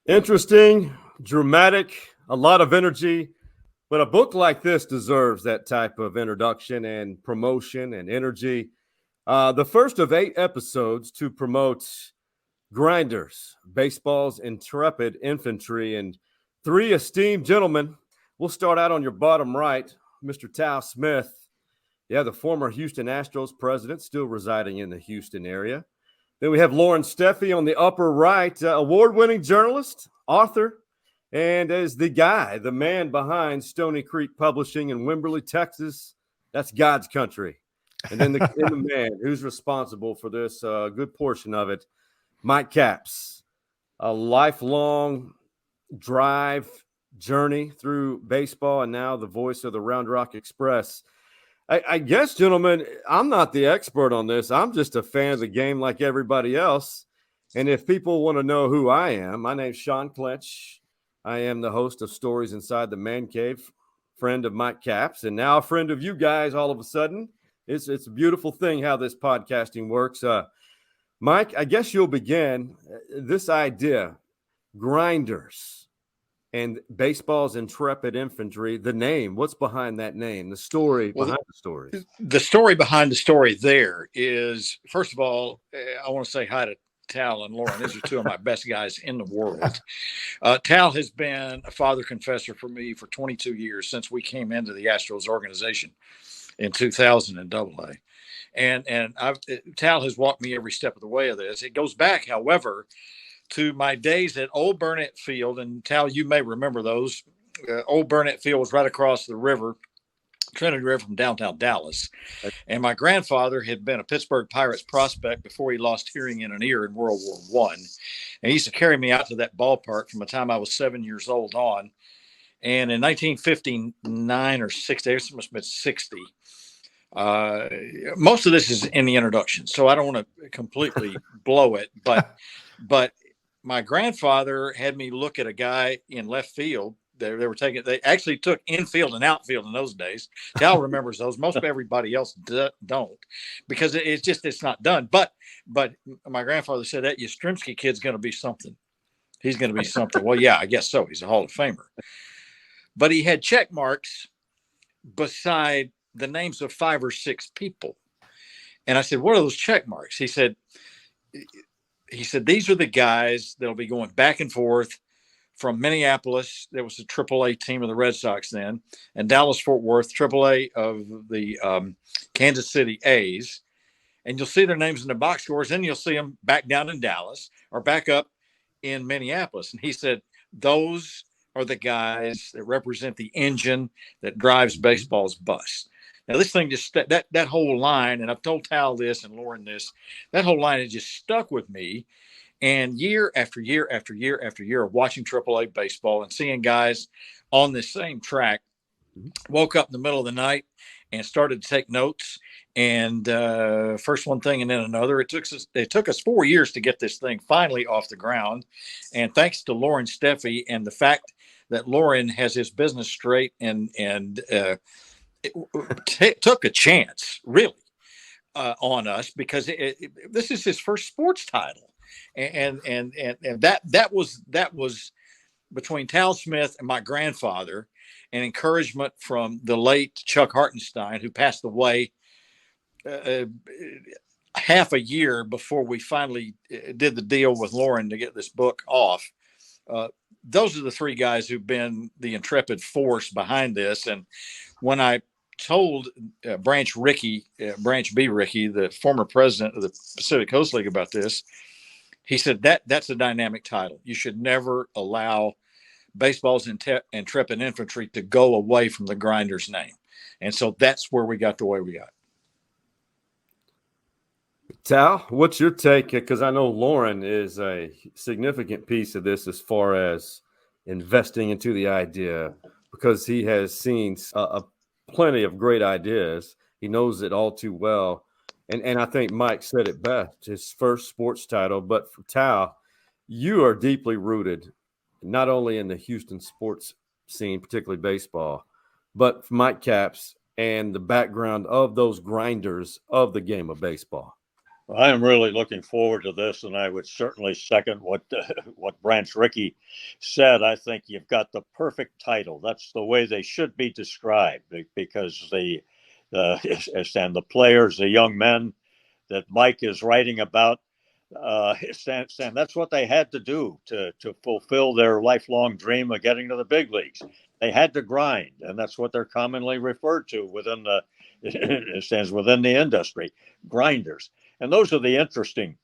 Interesting, dramatic, a lot of energy. But a book like this deserves that type of introduction and promotion and energy. The first of 8 episodes to promote Grinders, baseball's intrepid infantry, and 3 esteemed gentlemen. We'll start out on your bottom right, Mr. Tal Smith. Yeah, the former Houston Astros president, still residing in the Houston area. Then we have Loren Steffy on the upper right, award-winning journalist, author, and as the guy, the man behind Stony Creek Publishing in Wimberley, Texas. That's God's country. And then the man who's responsible for this good portion of it, Mike Capps, a lifelong drive journey through baseball and now the voice of the Round Rock Express. I guess, gentlemen, I'm not the expert on this. I'm just a fan of the game like everybody else. And if people want to know who I am, my name's Shawn Clynch. I am the host of Stories Inside the Man Cave, friend of Mike Capps, and now a friend of you guys all of a sudden. It's a beautiful thing how this podcasting works. Mike, I guess you'll begin this idea, Grinders and baseball's intrepid infantry, the name, what's behind that name, the story behind the story? The story behind the story there is, first of all, I want to say hi to Tal and Loren. These are two of my best guys in the world. Tal has been a father confessor for me for 22 years since we came into the Astros organization in 2000 in AA. And Tal has walked me every step of the way of this. It goes back, however, to my days at Old Burnett Field. And Tal, you may remember those. Old Burnett Field was right across the river, Trinity River, from downtown Dallas. And my grandfather had been a Pittsburgh Pirates prospect before he lost hearing in an ear in World War I. And he used to carry me out to that ballpark from the time I was 7 years old on. And in 1959 or 60, it must have been 60, most of this is in the introduction, so I don't want to completely blow it. But my grandfather had me look at a guy in left field. They actually took infield and outfield in those days. Tal remembers those. Most of everybody else don't, because it's not done. But my grandfather said that Yastrzemski kid's going to be something. He's going to be something. Well, yeah, I guess so. He's a Hall of Famer. But he had check marks beside the names of 5 or 6 people. And I said, what are those check marks? He said, these are the guys that'll be going back and forth from Minneapolis. There was a AAA team of the Red Sox then, and Dallas-Fort Worth, AAA of the Kansas City A's. And you'll see their names in the box scores. Then you'll see them back down in Dallas or back up in Minneapolis. And he said, those are the guys that represent the engine that drives baseball's bus. Now, this thing just that whole line, and I've told Tal this and Loren this, that whole line has just stuck with me. And year after year after year after year of watching AAA baseball and seeing guys on this same track, woke up in the middle of the night and started to take notes. And first one thing and then another. It took us 4 years to get this thing finally off the ground. And thanks to Loren Steffy and the fact that Loren has his business straight and took a chance, really, on us, because this is his first sports title, and that was between Tal Smith and my grandfather, and encouragement from the late Chuck Hartenstein, who passed away half a year before we finally did the deal with Loren to get this book off. Those are the 3 guys who've been the intrepid force behind this. And when I told Branch B. Rickey, the former president of the Pacific Coast League, about this, he said that's a dynamic title. You should never allow baseball's intrepid infantry to go away from the Grinders name. And so that's where we got the way we got. Tal, what's your take? Because I know Loren is a significant piece of this as far as investing into the idea, because he has seen plenty of great ideas. He knows it all too well. And I think Mike said it best, his first sports title. But for Tal, you are deeply rooted not only in the Houston sports scene, particularly baseball, but Mike Capps and the background of those grinders of the game of baseball. I am really looking forward to this, and I would certainly second what what Branch Rickey said. I think you've got the perfect title. That's the way they should be described, because and the players, the young men that Mike is writing about, Stan, that's what they had to do to fulfill their lifelong dream of getting to the big leagues. They had to grind, and that's what they're commonly referred to within the it stands within the industry, grinders. And those are the interesting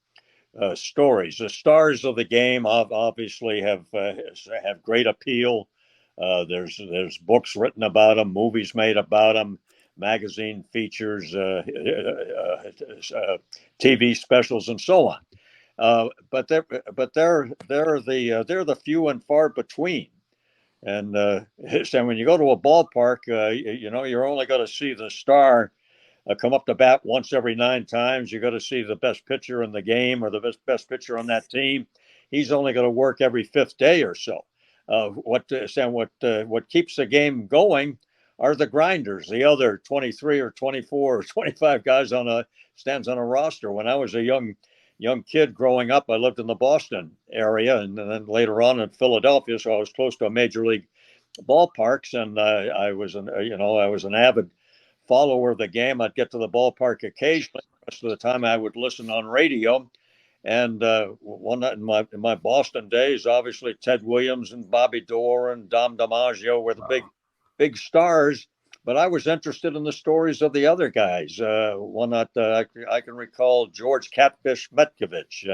stories. The stars of the game obviously have great appeal. There's books written about them, movies made about them, magazine features, TV specials, and so on. They're the few and far between. And so when you go to a ballpark, you're only going to see the star come up to bat once every 9 times. You got to see the best pitcher in the game or the best pitcher on that team. He's only going to work every fifth day or so. What keeps the game going are the grinders, the other 23 or 24 or 25 guys stands on a roster. When I was a young kid growing up, I lived in the Boston area, and then later on in Philadelphia, so I was close to a major league ballparks, and I was an avid follower of the game. I'd get to the ballpark occasionally. The rest of the time, I would listen on radio. And one night in my Boston days, obviously Ted Williams and Bobby Dorr and Dom DiMaggio were the big stars. But I was interested in the stories of the other guys. One night I can recall George Catfish Metkovich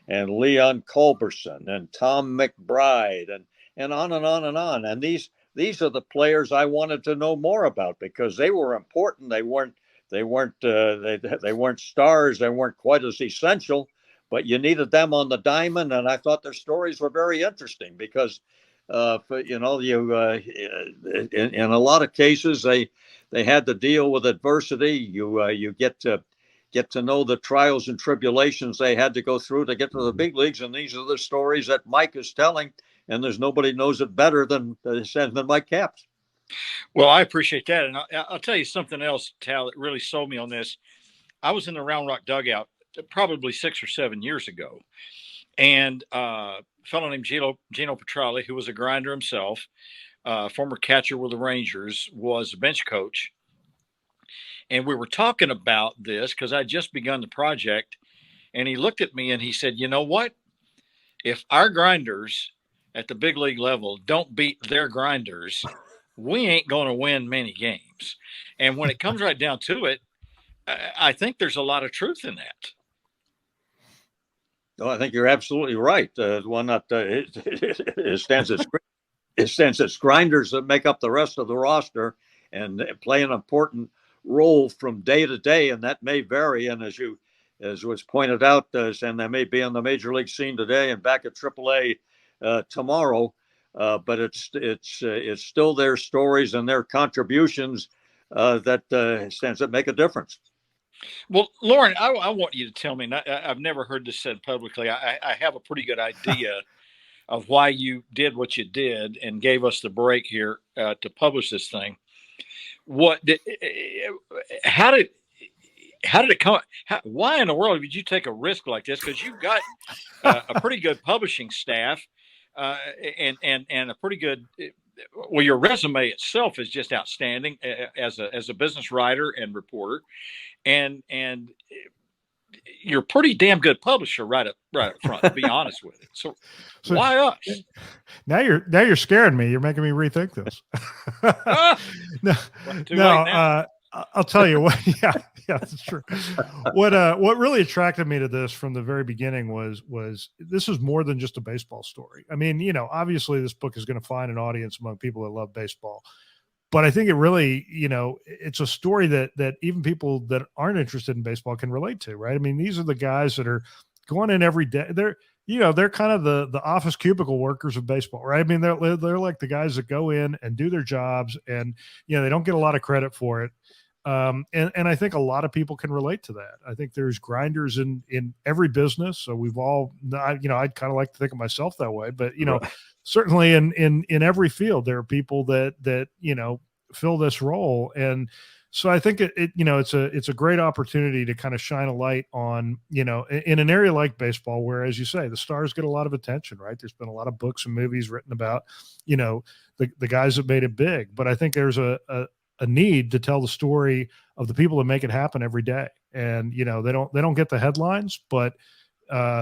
and Leon Culberson and Tom McBride and on and on and on. And these are the players I wanted to know more about because they were important. They weren't stars. They weren't quite as essential, but you needed them on the diamond. And I thought their stories were very interesting because, in a lot of cases they had to deal with adversity. You get to know the trials and tribulations they had to go through to get to the big leagues, and these are the stories that Mike is telling. And there's nobody knows it better than Mike Capps. Well, I appreciate that. And I'll tell you something else, Tal, that really sold me on this. I was in the Round Rock dugout probably 6 or 7 years ago. And a fellow named Gino Petralli, who was a grinder himself, former catcher with the Rangers, was a bench coach. And we were talking about this because I'd just begun the project. And he looked at me and he said, you know what? If our grinders at the big league level don't beat their grinders, we ain't going to win many games. And when it comes right down to it, I think there's a lot of truth in that. No, I think you're absolutely right. It stands as grinders that make up the rest of the roster and play an important role from day to day, and that may vary. And as was pointed out, and they may be on the major league scene today and back at AAA tomorrow, but it's still their stories and their contributions that make a difference. Well, Loren, I want you to tell me, and I've never heard this said publicly. I have a pretty good idea of why you did what you did and gave us the break here to publish this thing. How did it come? Why in the world did you take a risk like this? Because you've got a pretty good publishing staff and a pretty good. Well, your resume itself is just outstanding as a business writer and reporter, and you're a pretty damn good publisher right up front. To be honest with it, so why us? Now you're scaring me. You're making me rethink this. No, I'll tell you what. Yeah, that's true. What really attracted me to this from the very beginning was this is more than just a baseball story. I mean, obviously this book is going to find an audience among people that love baseball, but I think it really, it's a story that even people that aren't interested in baseball can relate to, right? I mean, these are the guys that are going in every day. They're kind of the office cubicle workers of baseball, right? I mean, they're like the guys that go in and do their jobs, and they don't get a lot of credit for it. And I think a lot of people can relate to that. I think there's grinders in every business. So we've all, I'd kind of like to think of myself that way, but right. Certainly in every field, there are people that fill this role. And So I think it's a great opportunity to kind of shine a light on, in an area like baseball, where, as you say, the stars get a lot of attention, right? There's been a lot of books and movies written about, the guys that made it big, but I think there's a need to tell the story of the people that make it happen every day. And, they don't get the headlines, but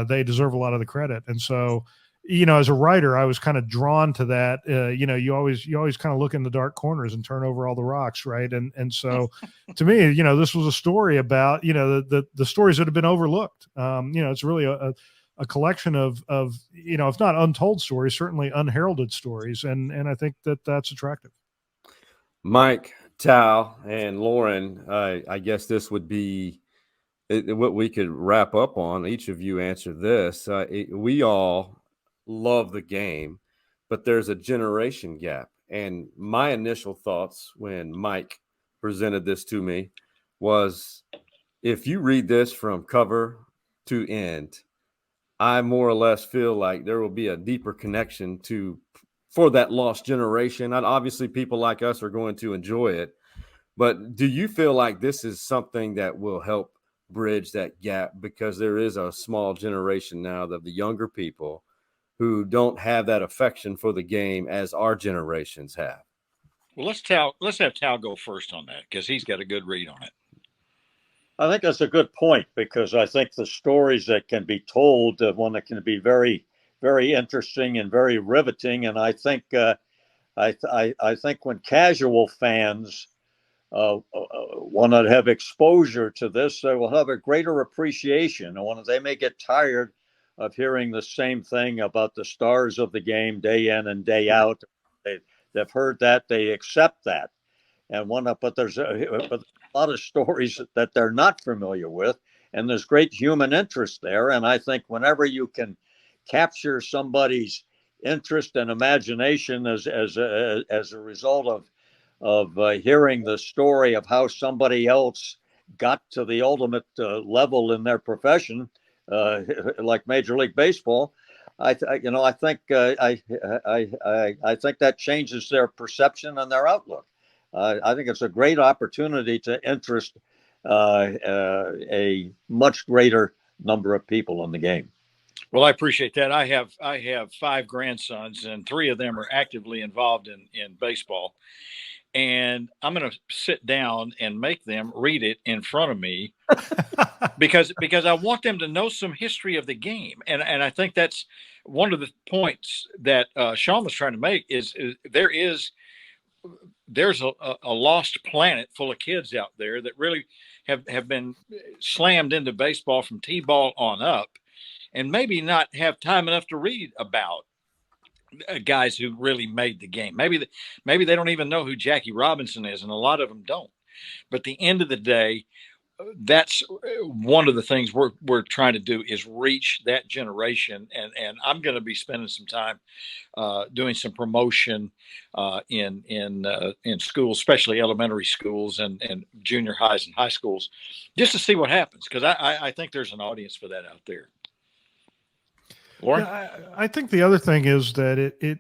they deserve a lot of the credit. And so, as a writer, I was kind of drawn to that. You always kind of look in the dark corners and turn over all the rocks, right? And so, to me, this was a story about the stories that have been overlooked. It's really a collection of if not untold stories, certainly unheralded stories, and I think that's attractive. Mike, Tal, and Loren, I guess this would be what we could wrap up on. Each of you answer this. We all love the game, but there's a generation gap. And my initial thoughts when Mike presented this to me was, if you read this from cover to end, I more or less feel like there will be a deeper connection for that lost generation. And obviously people like us are going to enjoy it, but do you feel like this is something that will help bridge that gap? Because there is a small generation now of the younger people who don't have that affection for the game as our generations have. Well, let's have Tal go first on that, because he's got a good read on it. I think that's a good point, because I think the stories that can be told, one that can be very, very interesting and very riveting. And I think I think when casual fans want to have exposure to this, they will have a greater appreciation. And they may get tired of hearing the same thing about the stars of the game day in and day out. They've heard that, they accept that, but there's a lot of stories that they're not familiar with, and there's great human interest there. And I think whenever you can capture somebody's interest and imagination as a result of hearing the story of how somebody else got to the ultimate level in their profession, like Major League Baseball, I think that changes their perception and their outlook. I think it's a great opportunity to interest a much greater number of people in the game. Well, I appreciate that. I have 5 grandsons, and 3 of them are actively involved in baseball. And I'm going to sit down and make them read it in front of me because I want them to know some history of the game. And I think that's one of the points that Shawn was trying to make is there's a lost planet full of kids out there that really have been slammed into baseball from T-ball on up, and maybe not have time enough to read about guys who really made the game. Maybe they don't even know who Jackie Robinson is, and a lot of them don't. But at the end of the day, that's one of the things we're trying to do, is reach that generation. And I'm going to be spending some time doing some promotion in schools, especially elementary schools and junior highs and high schools, just to see what happens, because I think there's an audience for that out there. Loren? Yeah, I think the other thing is that it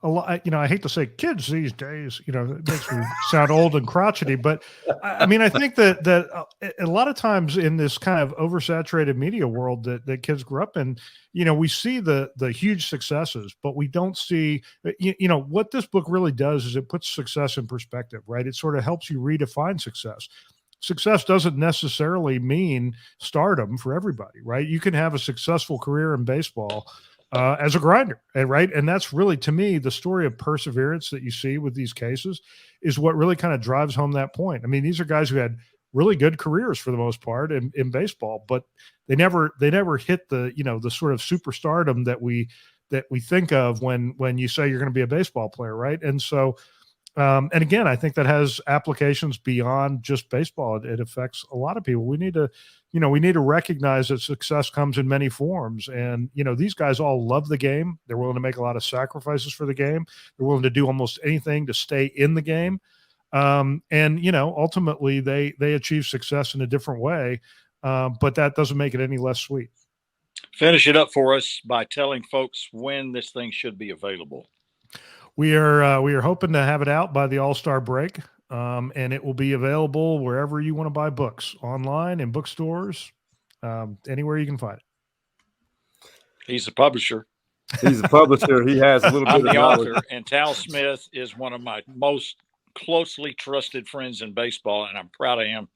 a lot, I hate to say kids these days, it makes me sound old and crotchety, but I mean, I think that a lot of times in this kind of oversaturated media world that kids grew up in, we see the huge successes, but we don't see, what this book really does is it puts success in perspective, right? It sort of helps you redefine success. Success doesn't necessarily mean stardom for everybody, right? You can have a successful career in baseball as a grinder, right? And that's really, to me, the story of perseverance that you see with these cases is what really kind of drives home that point. I mean, these are guys who had really good careers for the most part in baseball, but they never hit the the sort of superstardom that we think of when you say you're going to be a baseball player, right? And so. And again, I think that has applications beyond just baseball. It affects a lot of people. We need to recognize that success comes in many forms. And, these guys all love the game. They're willing to make a lot of sacrifices for the game. They're willing to do almost anything to stay in the game. And, ultimately they achieve success in a different way. But that doesn't make it any less sweet. Finish it up for us by telling folks when this thing should be available. We are hoping to have it out by the All-Star break. and it will be available wherever you want to buy books, online, in bookstores, anywhere you can find it. He's a publisher. He's a publisher. He has a little I'm bit of the knowledge. author, and Tal Smith is one of my most closely trusted friends in baseball, and I'm proud of him.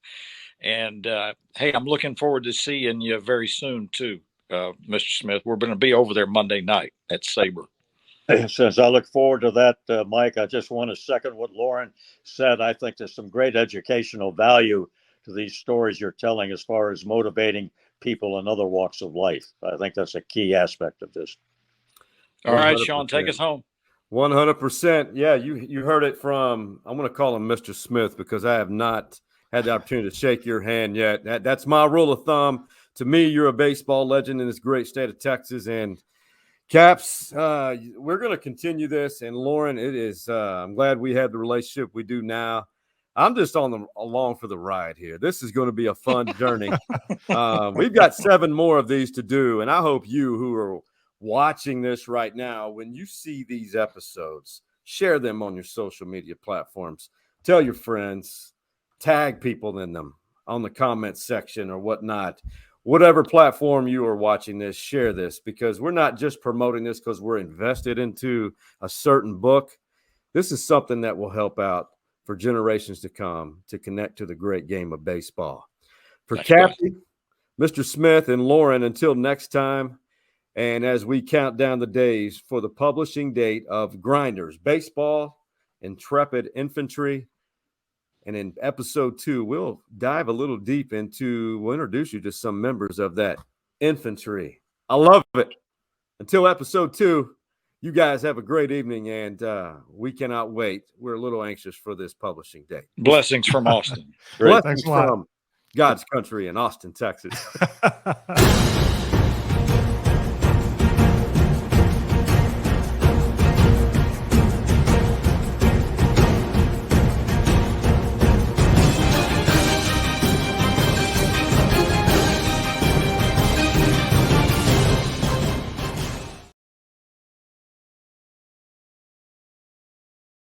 And hey, I'm looking forward to seeing you very soon too, Mr. Smith. We're going to be over there Monday night at Sabre. Since I look forward to that, Mike, I just want to second what Loren said. I think there's some great educational value to these stories you're telling as far as motivating people in other walks of life. I think that's a key aspect of this. All right, Shawn, take us home. 100%. Yeah, you heard it from, I'm going to call him Mr. Smith because I have not had the opportunity to shake your hand yet. That's my rule of thumb. To me, you're a baseball legend in this great state of Texas. And Caps, we're going to continue this. And Loren, it is, I'm glad we had the relationship we do now. I'm just along for the ride here. This is going to be a fun journey. We've got 7 more of these to do. And I hope you who are watching this right now, when you see these episodes, share them on your social media platforms. Tell your friends, tag people in them on the comment section or whatnot. Whatever platform you are watching this, share this, because we're not just promoting this because we're invested into a certain book. This is something that will help out for generations to come to connect to the great game of baseball. For Cappy, Mr. Smith, and Loren, until next time, and as we count down the days for the publishing date of Grinders, Baseball, Intrepid Infantry, and in episode 2, we'll dive a little deep into, we'll introduce you to some members of that infantry. I love it. Until episode 2, you guys have a great evening, and we cannot wait. We're a little anxious for this publishing date. Blessings from Austin. Blessings from God's country in Austin, Texas.